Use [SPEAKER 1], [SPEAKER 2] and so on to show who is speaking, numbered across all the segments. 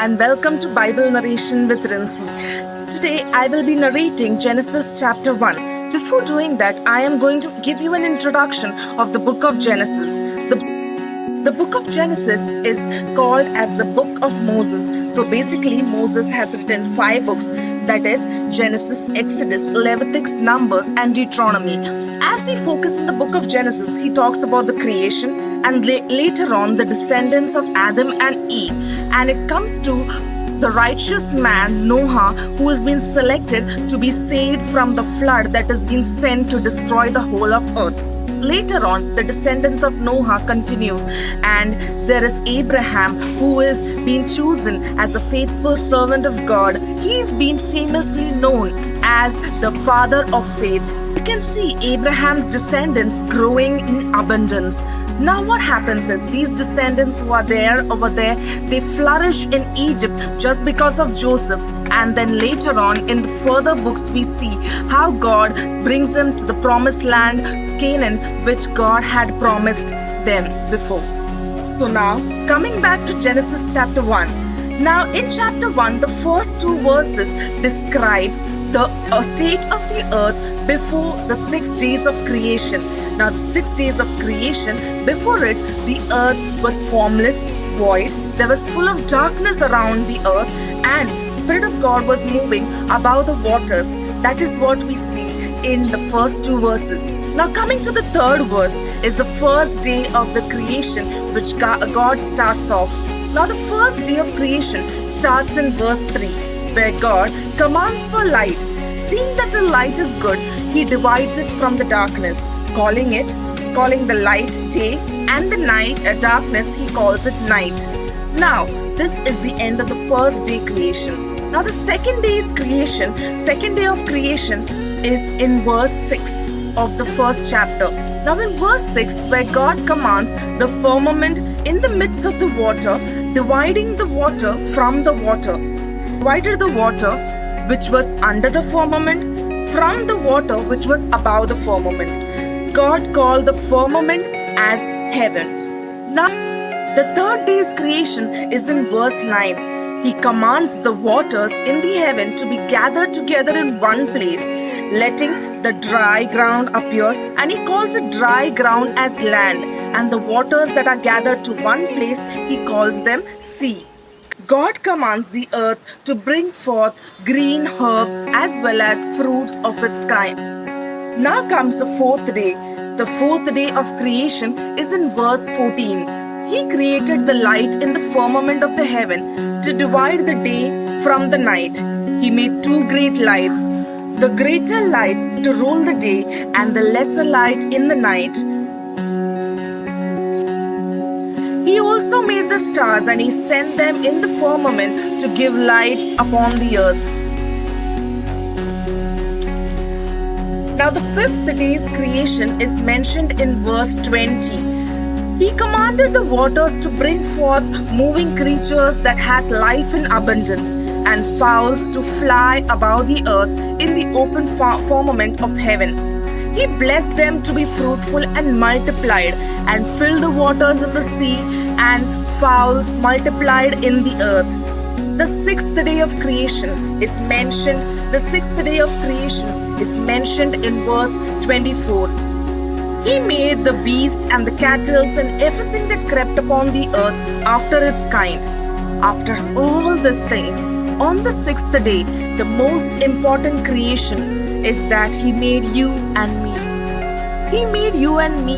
[SPEAKER 1] and welcome to Bible Narration with Rincy. Today I will be narrating Genesis chapter 1. Before doing that, I am going to give you an introduction of the book of Genesis. The book of Genesis is called as the book of Moses. So basically, Moses has written 5 books, that is Genesis, Exodus, Leviticus, Numbers, and Deuteronomy. As we focus in the book of Genesis, he talks about the creation and later on the descendants of Adam and Eve. And it comes to the righteous man Noah, who has been selected to be saved from the flood that has been sent to destroy the whole of earth. Later on, the descendants of Noah continues, and there is Abraham, who is being chosen as a faithful servant of God. He's been famously known as the father of faith. You can see Abraham's descendants growing in abundance. Now what happens is these descendants who are over there, they flourish in Egypt just because of Joseph. And then later on in the further books we see how God brings them to the promised land, Canaan, which God had promised them before. So now coming back to Genesis chapter 1. Now in chapter 1, the first 2 verses describes the state of the earth before the 6 days of creation. Now the 6 days of creation, before it, the earth was formless, void. There was full of darkness around the earth, and the Spirit of God was moving above the waters. That is what we see in the first 2 verses. Now coming to the 3rd verse is the first day of the creation, which God starts off. Now the first day of creation starts in verse 3, where God commands for light. Seeing that the light is good, he divides it from the darkness, calling the light day, and the night darkness he calls it night. Now this is the end of the first day creation. Now the second day of creation is in verse 6 of the first chapter. Now in verse 6, where God commands the firmament in the midst of the water, dividing the water from the water, divided the water which was under the firmament from the water which was above the firmament. God called the firmament as heaven. Now the 3rd day's creation is in verse 9. He commands the waters in the heaven to be gathered together in one place, letting the dry ground appear, and he calls the dry ground as land, and the waters that are gathered to one place, he calls them sea. God commands the earth to bring forth green herbs as well as fruits of its kind. Now comes the 4th day. The 4th day of creation is in verse 14. He created the light in the firmament of the heaven to divide the day from the night. He made 2 great lights, the greater light to rule the day and the lesser light in the night. He also made the stars, and he sent them in the firmament to give light upon the earth. Now the 5th day's creation is mentioned in verse 20. He commanded the waters to bring forth moving creatures that had life in abundance, and fowls to fly above the earth in the open firmament of heaven. He blessed them to be fruitful and multiplied, and filled the waters in the sea, and fowls multiplied in the earth. The 6th day of creation is mentioned. The 6th day of creation is mentioned in verse 24. He made the beast and the cattle and everything that crept upon the earth after its kind. After all these things, on the 6th day, the most important creation is that he made you and me. He made you and me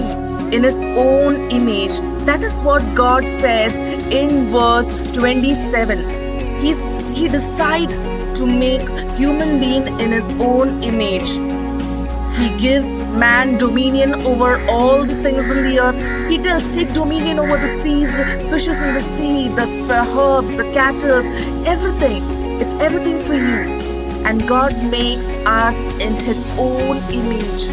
[SPEAKER 1] in his own image. That is what God says in verse 27. He decides to make human being in his own image. He gives man dominion over all the things in the earth. He tells, take dominion over the seas, fishes in the sea, the herbs, the cattle, everything. It's everything for you. And God makes us in his own image.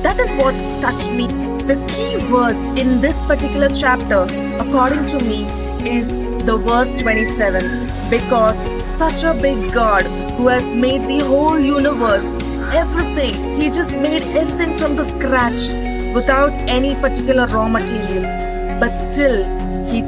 [SPEAKER 1] That is what touched me. The key verse in this particular chapter, according to me, is the verse 27. Because such a big God who has made the whole universe, everything, he just made everything from the scratch without any particular raw material. But still, he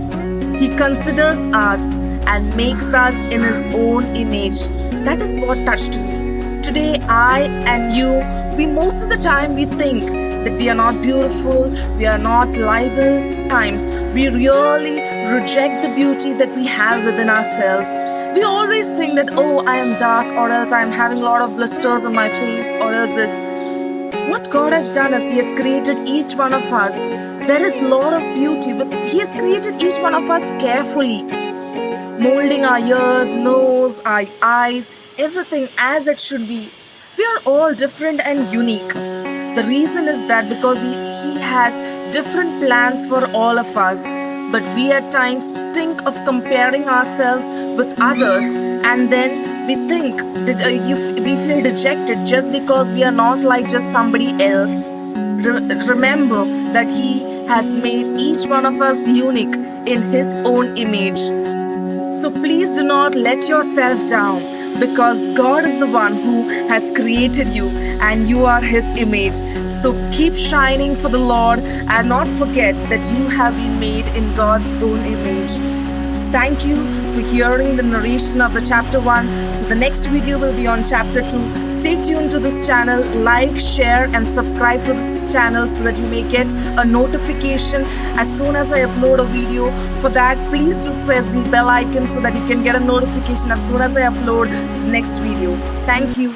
[SPEAKER 1] considers us and makes us in His own image. That is what touched me. Today, I and you, we most of the time we think that we are not beautiful, we are not liable. Times we really reject the beauty that we have within ourselves. We always think that, oh, I am dark, or else I am having a lot of blisters on my face, or else this. What God has done is He has created each one of us. There is a lot of beauty, but He has created each one of us carefully, molding our ears, nose, our eyes, everything as it should be. We are all different and unique. The reason is that because he has different plans for all of us. But we at times think of comparing ourselves with others, and then we think we feel dejected just because we are not like just somebody else. Remember that He has made each one of us unique in His own image. So please do not let yourself down, because God is the one who has created you and you are His image. So keep shining for the Lord and not forget that you have been made in God's own image. Thank you for hearing the narration of the chapter 1. So the next video will be on chapter 2. Stay tuned to this channel, like, share and subscribe to this channel so that you may get a notification as soon as I upload a video. For that, please do press the bell icon so that you can get a notification as soon as I upload the next video. Thank you.